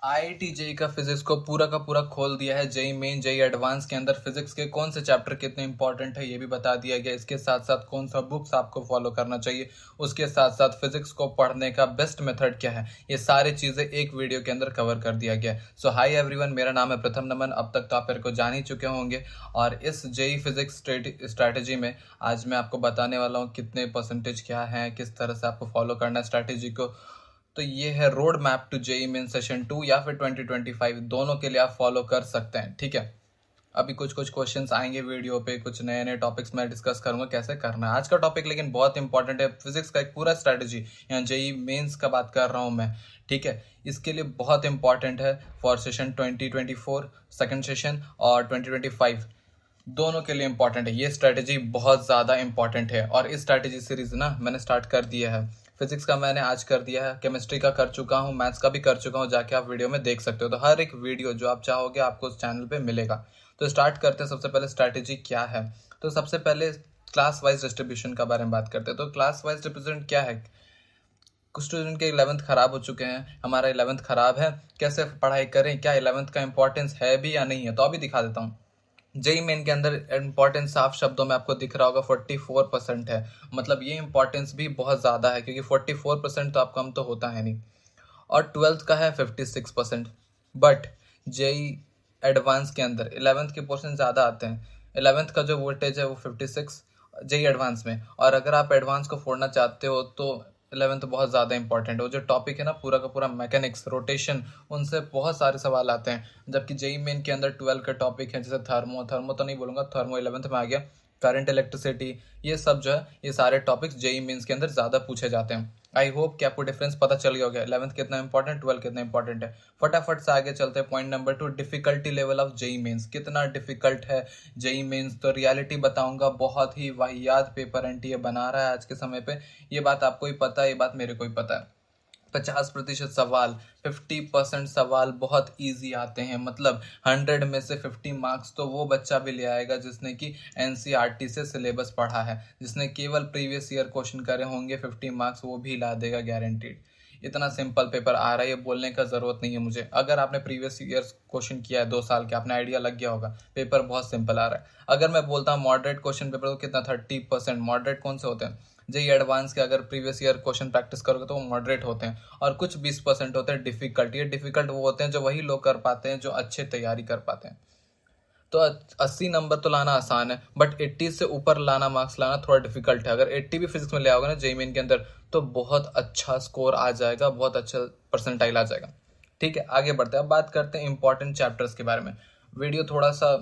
IIT JEE का physics को पूरा का पूरा खोल दिया है। जेई मेन जेई एडवांस के अंदर फिजिक्स के कौन से चैप्टर कितने इंपॉर्टेंट है ये भी बता दिया गया। इसके साथ साथ कौन सा बुक्स आपको फॉलो करना चाहिए, उसके साथ साथ फिजिक्स को पढ़ने का बेस्ट मेथड क्या है, ये सारी चीजें एक वीडियो के अंदर कवर कर दिया गया। सो हाय एवरीवन, मेरा नाम है प्रथम नमन। अब तक तो आप मेरे को जान ही चुके होंगे और इस जेई फिजिक्स स्ट्रैटेजी में आज मैं आपको बताने वाला हूँ कितने परसेंटेज क्या है, किस तरह से आपको फॉलो करना है स्ट्रैटेजी को। तो ये है road map to JEE main session 2 या फिर 2025, दोनों के लिए आप फॉलो कर सकते हैं। ठीक है, अभी कुछ कुछ क्वेश्चंस आएंगे वीडियो पे, कुछ नए नए टॉपिक्स मैं डिस्कस करूंगा कैसे करना है। आज का टॉपिक लेकिन बहुत इंपॉर्टेंट है, फिजिक्स का एक पूरा स्ट्रैटेजी, यहाँ जेई मेंस का बात कर रहा हूँ मैं। ठीक है, इसके लिए बहुत इंपॉर्टेंट है फॉर सेशन 2024 सेकंड सेशन और 2025 दोनों के लिए इंपॉर्टेंट है। ये स्ट्रैटेजी बहुत ज़्यादा इंपॉर्टेंट है और इस स्ट्रैटेजी सीरीज ना मैंने स्टार्ट कर दिया है। फिजिक्स का मैंने आज कर दिया है, केमिस्ट्री का कर चुका हूँ, मैथ्स का भी कर चुका हूँ, जाके आप वीडियो में देख सकते हो। तो हर एक वीडियो जो आप चाहोगे आपको उस चैनल पे मिलेगा। तो स्टार्ट करते हैं। सबसे पहले स्ट्रैटेजी क्या है, तो सबसे पहले क्लास वाइज डिस्ट्रीब्यूशन का बारे में बात करते हैं। तो क्लास वाइज डिस्ट्रीब्यूशन क्या है, कुछ स्टूडेंट के 11th खराब हो चुके हैं, हमारा 11th खराब है, कैसे पढ़ाई करें, क्या 11th का इंपॉर्टेंस है भी या नहीं है, तो अभी दिखा देता हूँ। जेई मेन के अंदर इंपॉर्टेंस साफ शब्दों में आपको दिख रहा होगा 44% है। मतलब ये इंपॉर्टेंस भी बहुत ज़्यादा है क्योंकि 44% तो आप कम तो होता है नहीं। और 12th का है 56%। बट जेई एडवांस के अंदर 11th के पोर्शन ज़्यादा आते हैं। 11th का जो वोल्टेज है वो 56 जेई एडवांस में, और अगर आप एडवांस को फोड़ना चाहते हो तो 11th बहुत ज़्यादा इंपॉर्टेंट है। वो जो टॉपिक है ना पूरा का पूरा मैकेनिक्स, रोटेशन, उनसे बहुत सारे सवाल आते हैं। जबकि जेई मेन के अंदर 12 का टॉपिक है, जैसे थर्मो थर्मो तो नहीं बोलूँगा, थर्मो 11th में आ गया, करंट इलेक्ट्रिसिटी, ये सब जो है ये सारे टॉपिक्स जेई मेंस के अंदर ज़्यादा पूछे जाते हैं। आई होप कि आपको डिफरेंस पता चल गया होगा, 11th कितना इंपॉर्टेंट, 12 कितना इंपॉर्टेंट है। फटाफट से आगे चलते हैं। Point number 2, difficulty level of JEE mains, कितना डिफिकल्ट है जेई मेंस। तो रियलिटी बताऊंगा, बहुत ही वाहियात पेपर एनटीए बना रहा है आज के समय पे। ये बात आपको ही पता है, ये बात मेरे को ही पता है। 50% सवाल, 50% सवाल बहुत इजी आते हैं। मतलब 100 में से 50 मार्क्स तो वो बच्चा भी ले आएगा जिसने कि एनसीईआरटी से सिलेबस पढ़ा है, जिसने केवल प्रीवियस ईयर क्वेश्चन करे होंगे, 50 मार्क्स वो भी ला देगा गारंटीड। इतना सिंपल पेपर आ रहा है, ये बोलने का ज़रूरत नहीं है मुझे। अगर आपने प्रीवियस ईयर क्वेश्चन किया है 2 साल के, आपने आइडिया लग गया होगा, पेपर बहुत सिंपल आ रहा है। अगर मैं बोलता हूँ मॉडरेट क्वेश्चन पेपर तो कितना, 30%। मॉडरेट कौन से होते हैं, जेई एडवांस के अगर प्रीवियस ईयर क्वेश्चन प्रैक्टिस करोगे तो वो मॉडरेट होते हैं। और कुछ 20% होते हैं डिफिकल्ट। ये डिफिकल्ट वो होते हैं जो वही लोग कर पाते हैं जो अच्छे तैयारी कर पाते हैं। तो 80 नंबर तो लाना आसान है, बट 80 से ऊपर लाना, मार्क्स लाना थोड़ा डिफिकल्ट है। अगर 80 भी फिजिक्स में ले आओगे ना जेई मेन के अंदर तो बहुत अच्छा स्कोर आ जाएगा, बहुत अच्छा परसेंटाइल आ जाएगा। ठीक है, आगे बढ़ते हैं। अब बात करते हैं इंपॉर्टेंट चैप्टर्स के बारे में। वीडियो थोड़ा सा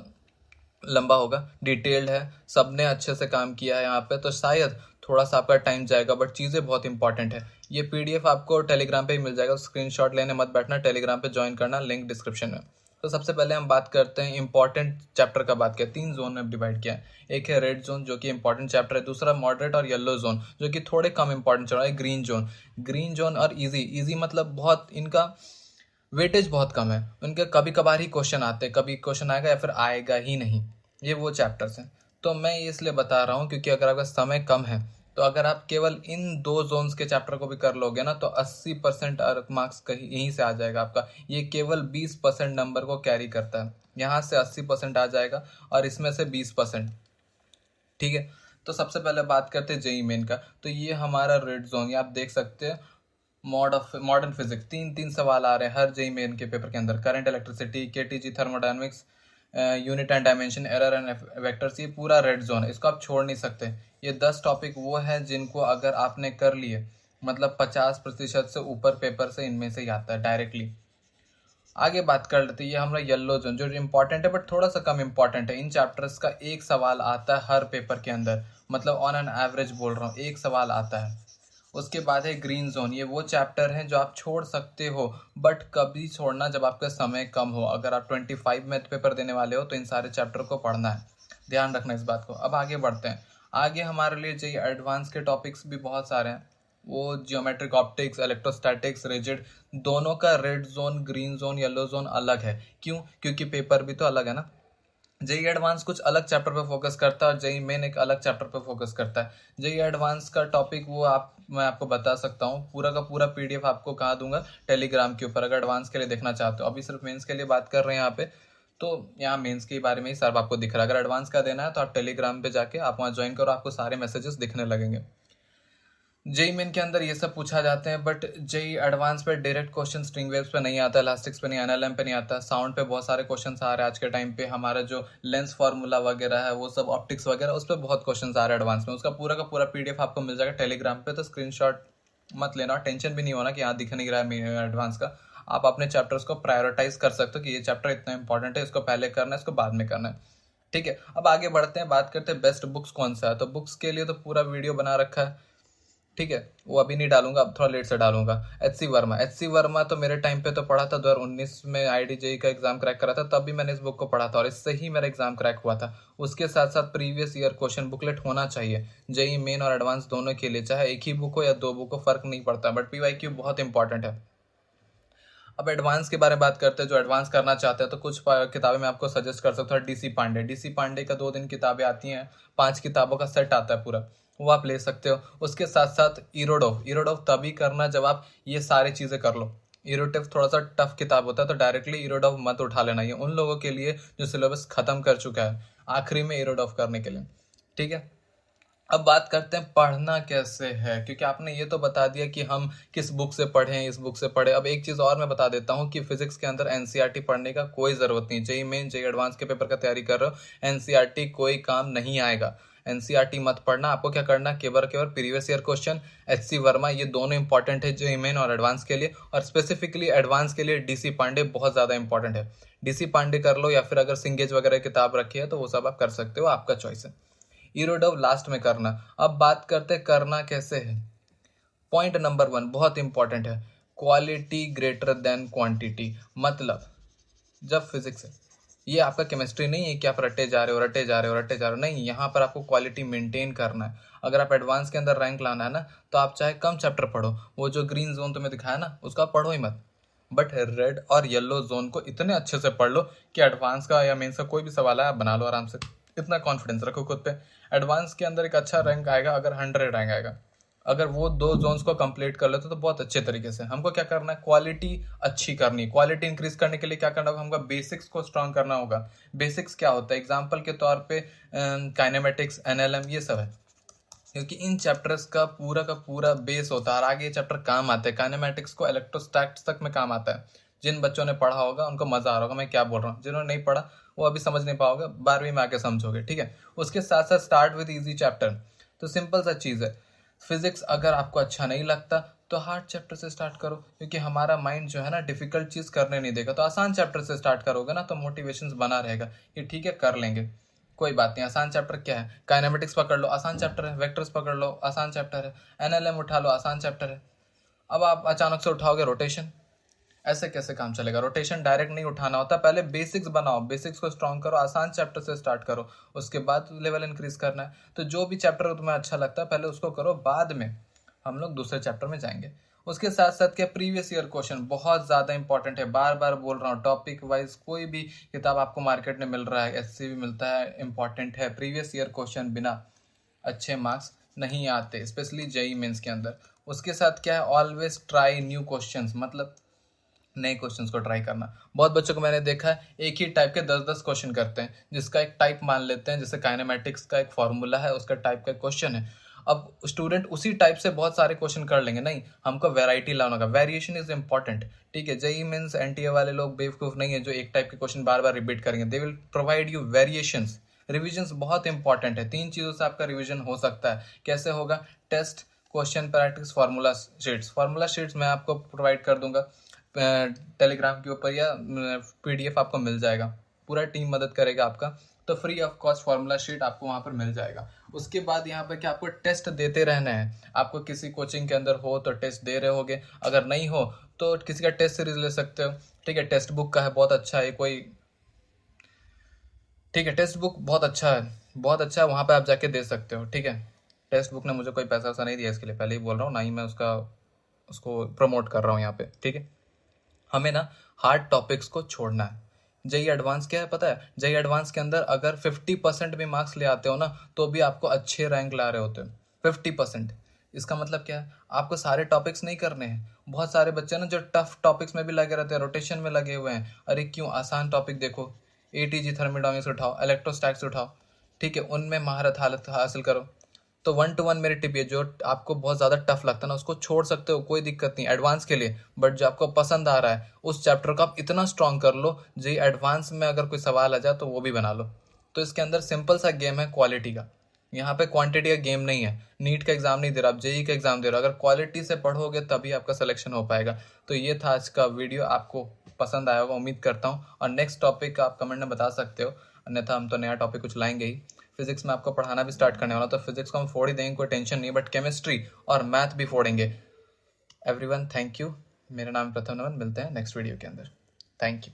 लंबा होगा, डिटेल्ड है, सबने अच्छे से काम किया है यहाँ पे, तो शायद थोड़ा सा आपका टाइम जाएगा, बट चीज़ें बहुत इंपॉर्टेंट है। ये पीडीएफ आपको टेलीग्राम पे ही मिल जाएगा, स्क्रीनशॉट लेने मत बैठना, टेलीग्राम पे ज्वाइन करना, लिंक डिस्क्रिप्शन में। तो सबसे पहले हम बात करते हैं इंपॉर्टेंट चैप्टर का। बात किया 3 जोन में डिवाइड किया है। एक है रेड जोन जो कि इंपॉर्टेंट चैप्टर है, दूसरा मॉडरेट और येलो जोन जो कि थोड़े कम इंपॉर्टेंट चल रहा है, ग्रीन जोन। ग्रीन जोन और इजी, इजी मतलब बहुत इनका वेटेज बहुत कम है, उनके कभी कभार ही क्वेश्चन आते हैं, कभी क्वेश्चन आएगा या फिर आएगा ही नहीं। ये वो चैप्टर्स हैं। तो मैं ये इसलिए बता रहा हूँ क्योंकि अगर आपका समय कम है तो अगर आप केवल इन 2 जोन्स के चैप्टर को भी कर लोगे ना तो 80% मार्क्स कहीं यहीं से आ जाएगा आपका। ये केवल 20% नंबर को कैरी करता है, यहाँ से 80% आ जाएगा और इसमें से 20%। ठीक है, तो सबसे पहले बात करते हैं जेई मेन का। तो ये हमारा रेड जोन, ये आप देख सकते हैं। मॉडर्न फिजिक्स, 3 सवाल आ रहे हैं हर जेई मेन के पेपर के अंदर। Current electricity, KTG, thermodynamics, unit and dimension, error and vectors, ये पूरा रेड जोन है, इसको आप छोड़ नहीं सकते। ये 10 टॉपिक वो है जिनको अगर आपने कर लिए मतलब 50% से ऊपर पेपर से इनमें से ही आता है डायरेक्टली। आगे बात कर लेते हैं, ये हमारा येलो जोन जो इंपॉर्टेंट है बट थोड़ा सा कम इंपॉर्टेंट है। इन चैप्टर्स का एक सवाल आता है हर पेपर के अंदर, मतलब ऑन एन एवरेज बोल रहा हूँ, एक सवाल आता है। उसके बाद है ग्रीन जोन, ये वो चैप्टर हैं जो आप छोड़ सकते हो, बट कभी छोड़ना जब आपका समय कम हो। अगर आप 25 में पेपर देने वाले हो तो इन सारे चैप्टर को पढ़ना है, ध्यान रखना इस बात को। अब आगे बढ़ते हैं। आगे हमारे लिए चाहिए एडवांस के टॉपिक्स भी बहुत सारे हैं, वो जियोमेट्रिक ऑप्टिक्स, इलेक्ट्रोस्टैटिक्स, रिजिड, दोनों का red zone, green zone, yellow zone अलग है। क्यों? क्योंकि पेपर भी तो अलग है ना। जेई एडवांस कुछ अलग चैप्टर पे फोकस करता है और जेई मेन एक अलग चैप्टर पे फोकस करता है। जेई एडवांस का टॉपिक वो आप मैं आपको बता सकता हूँ। पूरा का पूरा PDF आपको कहाँ दूंगा, टेलीग्राम के ऊपर, अगर एडवांस के लिए देखना चाहते हो। अभी सिर्फ मेंस के लिए बात कर रहे हैं यहाँ पे, तो यहाँ मेंस के बारे में ही सर्व आपको दिख रहा है। अगर एडवांस का देना है तो आप टेलीग्राम पे जाके आप वहाँ ज्वाइन करो, आपको सारे मैसेजेस दिखने लगेंगे। जेई मेन के अंदर ये सब पूछा जाते हैं, बट जेई एडवांस पे डायरेक्ट क्वेश्चन स्ट्रिंग वेव्स पे नहीं आता, इलास्टिक्स पे नहीं, एनएलएम पे नहीं आता, साउंड पे बहुत सारे क्वेश्चन आ रहे हैं आज के टाइम पे। हमारा जो लेंस फार्मूला वगैरह है वो सब, ऑप्टिक्स वगैरह, उस पर बहुत क्वेश्चन आ रहे हैं एडवांस में। उसका पूरा का पूरा PDF आपको मिल जाएगा टेलीग्राम पे, तो स्क्रीनशॉट मत लेना, टेंशन भी नहीं होना कि यहाँ दिख नहीं रहा है एडवांस का। आप अपने चैप्टर्स को प्रायोरिटाइज कर सकते हो कि ये चैप्टर इतना इंपॉर्टेंट है, इसको पहले करना है, इसको बाद में करना है। ठीक है, अब आगे बढ़ते हैं, बात करते हैं बेस्ट बुक्स कौन सा है। तो बुक्स के लिए तो पूरा वीडियो बना रखा है, ठीक है, वो अभी नहीं डालूंगा, अब थोड़ा लेट से डालूंगा। एच सी वर्मा तो मेरे टाइम पे तो पढ़ा था, 2019 में IIT-JEE का एग्जाम क्रैक करा था, तब भी मैंने इस बुक को पढ़ा था और इससे ही मेरा एग्जाम क्रैक हुआ था। उसके साथ साथ प्रीवियस ईयर क्वेश्चन बुकलेट होना चाहिए, जेई मेन और एडवांस दोनों के लिए, चाहे एक ही बुक हो या दो बुक हो, फर्क नहीं पड़ता, बट PYQ बहुत इंपॉर्टेंट है। अब एडवांस के बारे में बात करते हैं। जो एडवांस करना चाहते हैं तो कुछ किताबें मैं आपको सजेस्ट कर सकता हूँ। DC पांडे का 2 दिन किताबें आती हैं, 5 किताबों का सेट आता है पूरा, वो आप ले सकते हो। उसके साथ साथ इरोडोव तभी करना जब आप ये सारी चीज़ें कर लो। इरोटिव थोड़ा सा टफ किताब होता है, तो डायरेक्टली इरोडोव मत उठा लेना, ये उन लोगों के लिए जो सिलेबस खत्म कर चुका है, आखिरी में इरोडोव करने के लिए। ठीक है, अब बात करते हैं पढ़ना कैसे है, क्योंकि आपने ये तो बता दिया कि हम किस बुक से पढ़ें, इस बुक से पढ़े। अब एक चीज़ और मैं बता देता हूँ कि फिजिक्स के अंदर NCERT पढ़ने का कोई ज़रूरत नहीं। जेई मेन जेई एडवांस के पेपर का तैयारी कर रहे हो, NCERT कोई काम नहीं आएगा। NCERT मत पढ़ना, आपको क्या करना, केवल previous year question, HC Verma, ये दोनों इंपॉर्टेंट है जेई मेन और एडवांस के लिए। और स्पेसिफिकली एडवांस के लिए DC पांडे बहुत ज़्यादा इंपॉर्टेंट है। DC पांडे कर लो, या फिर अगर सिंगेज वगैरह किताब रखी है तो वो सब आप कर सकते हो, आपका चॉइस है। इरोडव लास्ट में करना। अब बात करते करना कैसे है। पॉइंट नंबर 1 बहुत इंपॉर्टेंट है, क्वालिटी ग्रेटर देन क्वांटिटी। मतलब जब फिजिक्स है, ये आपका केमिस्ट्री नहीं है कि आप रटे जा रहे हो, नहीं, यहाँ पर आपको क्वालिटी मेंटेन करना है। अगर आप एडवांस के अंदर रैंक लाना है ना, तो आप चाहे कम चैप्टर पढ़ो, वो जो ग्रीन जोन तुम्हें दिखाया ना, उसका पढ़ो ही मत, बट रेड और येलो जोन को इतने अच्छे से पढ़ लो कि एडवांस का या मेंस का कोई भी सवाल है आप बना लो आराम से। इतना कॉन्फिडेंस रखो खुद पे। एडवांस के अंदर एक अच्छा रैंक आएगा अगर 100 रैंक आएगा। अगर वो 2 जोन्स को कंप्लीट कर लेते तो बहुत अच्छे तरीके से। हमको क्या करना है, क्वालिटी अच्छी करनी। क्वालिटी इंक्रीज करने के लिए क्या करना होगा, हमको बेसिक्स को स्ट्रॉन्ग करना होगा। बेसिक्स क्या होता है, एग्जाम्पल के तौर पे काइनेमेटिक्स, NLM, ये सब है, क्योंकि इन चैप्टर्स का पूरा बेस होता है और आगे ये चैप्टर काम आते हैं। काइनेमेटिक्स को इलेक्ट्रोस्टैटिक्स तक में काम आता है। जिन बच्चों ने पढ़ा होगा उनको मजा आ रहा होगा मैं क्या बोल रहा हूँ, जिन्होंने नहीं पढ़ा वो अभी समझ नहीं पाओगे, 12वीं में आके समझोगे। ठीक है, उसके साथ साथ स्टार्ट विद इजी चैप्टर। तो सिंपल सा चीज़ है, फिजिक्स अगर आपको अच्छा नहीं लगता तो हार्ड चैप्टर से स्टार्ट करो, क्योंकि हमारा माइंड जो है ना डिफिकल्ट चीज़ करने नहीं देगा। तो आसान चैप्टर से स्टार्ट करोगे ना तो मोटिवेशन बना रहेगा कि ठीक है कर लेंगे, कोई बात नहीं। आसान चैप्टर क्या है, काइनेमेटिक्स पकड़ लो, आसान चैप्टर है। वेक्टर्स पकड़ लो, आसान चैप्टर है। NLM उठा लो, आसान चैप्टर है। अब आप अचानक से उठाओगे रोटेशन, ऐसे कैसे काम चलेगा। रोटेशन डायरेक्ट नहीं उठाना होता, पहले बेसिक्स बनाओ, बेसिक्स को स्ट्रॉन्ग करो, आसान चैप्टर से स्टार्ट करो, उसके बाद लेवल इंक्रीज करना है। तो जो भी चैप्टर तुम्हें अच्छा लगता है पहले उसको करो, बाद में हम लोग दूसरे चैप्टर में जाएंगे। उसके साथ साथ क्या, प्रीवियस ईयर क्वेश्चन बहुत ज़्यादा इंपॉर्टेंट है। बार बार बोल रहा हूँ, टॉपिक वाइज कोई भी किताब आपको मार्केट में मिल रहा है, SC भी मिलता है, इंपॉर्टेंट है। प्रीवियस ईयर क्वेश्चन बिना अच्छे मार्क्स नहीं आते, स्पेशली जेई मेंस के अंदर। उसके साथ क्या है, ऑलवेज ट्राई न्यू क्वेश्चंस, मतलब नए क्वेश्चंस को ट्राई करना। बहुत बच्चों को मैंने देखा है एक ही टाइप के 10-10 क्वेश्चन करते हैं, जिसका एक टाइप मान लेते हैं, जैसे काइनेमेटिक्स का एक फॉर्मूला है, उसका टाइप का क्वेश्चन है। अब स्टूडेंट उसी टाइप से बहुत सारे क्वेश्चन कर लेंगे, नहीं, हमको वैरायटी लाना होगा। Variation is important. ठीक है, जेई मीन्स NTA वाले लोग बेवकूफ नहीं है जो एक टाइप के क्वेश्चन बार बार रिपीट करेंगे। They will provide you variations. Revision बहुत इंपॉर्टेंट है, 3 चीज़ों से आपका रिविजन हो सकता है। कैसे होगा, test, question practice, formula sheets. Formula sheets मैं आपको प्रोवाइड कर दूंगा टेलीग्राम के ऊपर, या PDF आपको मिल जाएगा, पूरा टीम मदद करेगा आपका। तो free of cost formula sheet आपको वहाँ पर मिल जाएगा। उसके बाद यहाँ पर क्या, आपको टेस्ट देते रहना है। आपको किसी कोचिंग के अंदर हो तो टेस्ट दे रहे होगे, अगर नहीं हो तो किसी का टेस्ट सीरीज ले सकते हो। ठीक है, टेक्स्ट बुक का है, बहुत अच्छा है कोई, ठीक है, टेक्स्ट बुक बहुत अच्छा है, बहुत अच्छा है, वहाँ पे आप जाके दे सकते हो। ठीक है, टेक्स्ट बुक ने मुझे कोई पैसा वैसा नहीं दिया, इसके लिए पहले ही बोल रहा हूँ, ना ही मैं उसको प्रमोट कर रहा हूँ यहाँ पे। ठीक है, हमें ना हार्ड टॉपिक्स को छोड़ना है। जेई एडवांस क्या है पता है, जेई एडवांस के अंदर अगर 50% भी मार्क्स ले आते हो ना तो भी आपको अच्छे रैंक ला रहे होते हो। 50%, इसका मतलब क्या है, आपको सारे टॉपिक्स नहीं करने हैं। बहुत सारे बच्चे ना जो टफ टॉपिक्स में भी लगे रहते हैं, रोटेशन में लगे हुए हैं, अरे क्यों, आसान टॉपिक देखो, एटीजी थर्मोडायनेमिक्स उठाओ, इलेक्ट्रोस्टैटिक्स उठाओ, ठीक है, उनमें महारत हासिल करो। तो 1-to-1 मेरी टिप ये, जो आपको बहुत ज़्यादा टफ लगता है ना उसको छोड़ सकते हो, कोई दिक्कत नहीं एडवांस के लिए, बट जो आपको पसंद आ रहा है उस चैप्टर को आप इतना स्ट्रॉन्ग कर लो, जी एडवांस में अगर कोई सवाल आ जाए तो वो भी बना लो। तो इसके अंदर सिंपल सा गेम है क्वालिटी का, यहाँ पे क्वांटिटी का गेम नहीं है। नीट का एग्जाम नहीं दे रहा, आप जेई का एग्जाम दे रहे हो, अगर क्वालिटी से पढ़ोगे तभी आपका सिलेक्शन हो पाएगा। तो ये था आज का वीडियो, आपको पसंद आया होगा उम्मीद करता हूँ, और नेक्स्ट टॉपिक आप कमेंट में बता सकते हो, अन्यथा हम तो नया टॉपिक कुछ लाएंगे ही। फिजिक्स में आपको पढ़ाना भी स्टार्ट करने वाला, तो फिजिक्स को हम फोड़ ही देंगे, कोई टेंशन नहीं, बट केमिस्ट्री और मैथ भी फोड़ेंगे। एवरीवन थैंक यू, मेरा नाम प्रथम नमन, मिलते हैं नेक्स्ट वीडियो के अंदर। Thank you.